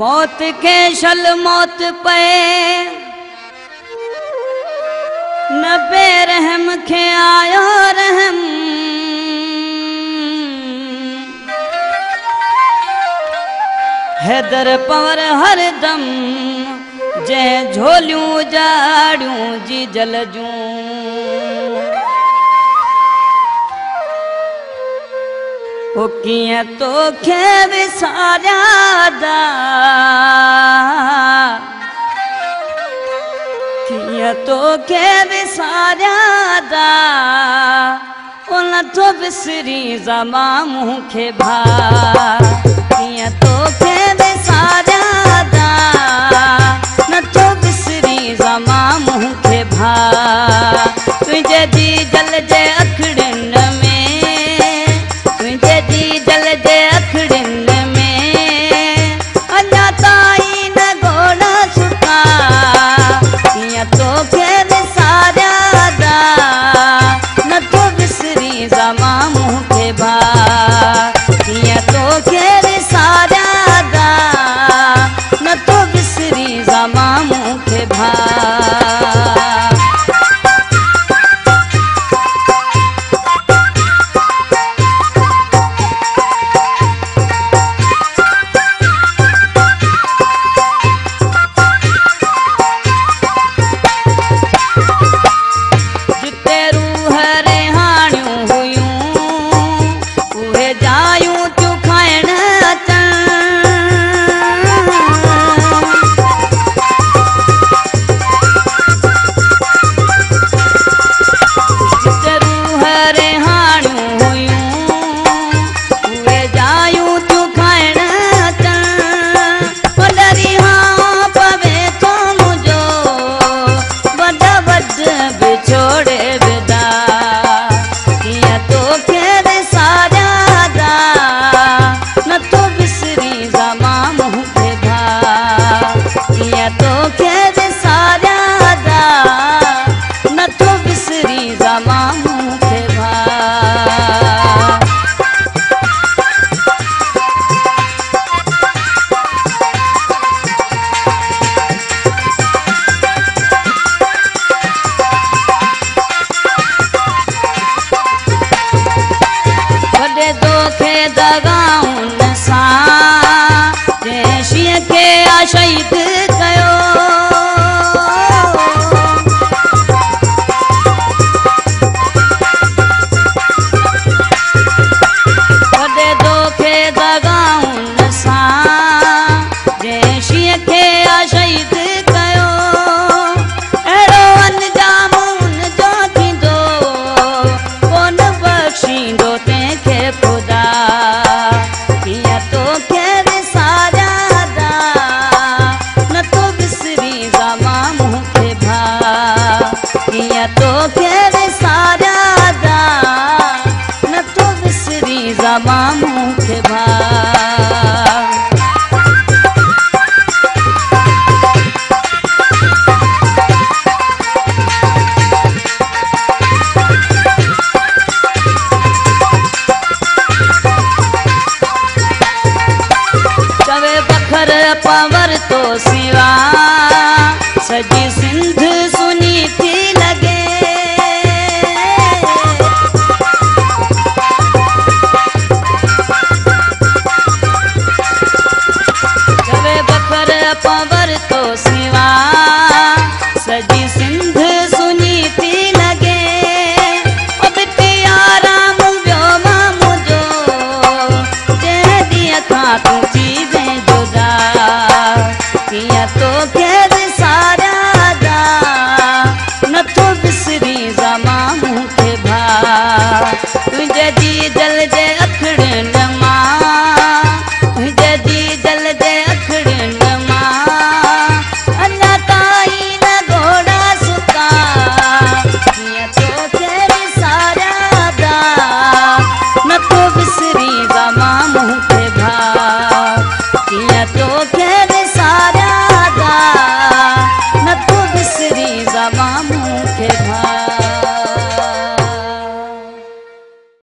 मौत के शल मौत पे न बेरहम खे आयो रहम हैदर पवर हर दम जे झोलियूं जाड़ियूं जी जल जूं ओ कियां तोखे विसारिया दा कियां तोखे विसारिया दा ओ नथो विसरी ज़मा मूंखे भा कियां तोखे विसारिया दा नथो विसरी ज़मा मूंखे भा तुंहिंजे जी जल जे अखड़ियुनि में जल जे अखड़ियुनि में अञा ताईं न घोड़ा सुका कियां तोखे विसारिया दा नथो विसरी ज़मा मूंखे भा कियां तोखे विसारिया दा नथो विसरी ज़मा मूंखे भा शहीद कयो वॾे दोखे दगाउनि सां जंहिं शींहं खे शहीद कयो अहिड़ो अंजाम हुनजो थींदो कोन बख़्शींदो तंहिंखे ख़ुदा कियां तोखे तोखे विसारिया दा नथो विसरी ज़मा मूंखे भा चवे बखर पवर तो सिवा सजी सिंध सुनी थी लगे चवे बखर पवर तो सिवा सजी सिंध सुनी थी लगे बिटी आराम वियो मामू जो जंहिं ॾींहं खां तूं थी वहीं जुदा कियां तोखे विसारिया दा नथो विसरी ज़मा मूंखे भा तुंहिंजे जी जल जे अखड़ियुनि मां तुंहिंजे जी जल जे अखड़ियुनि मां अञा ताईं न घोड़ा सुका कियां तोखे विसारिया दा नथो विसरी ज़मा मूंखे भा कियां तोखे विसारिया दा नथो विसरी ज़मा मूंखे भा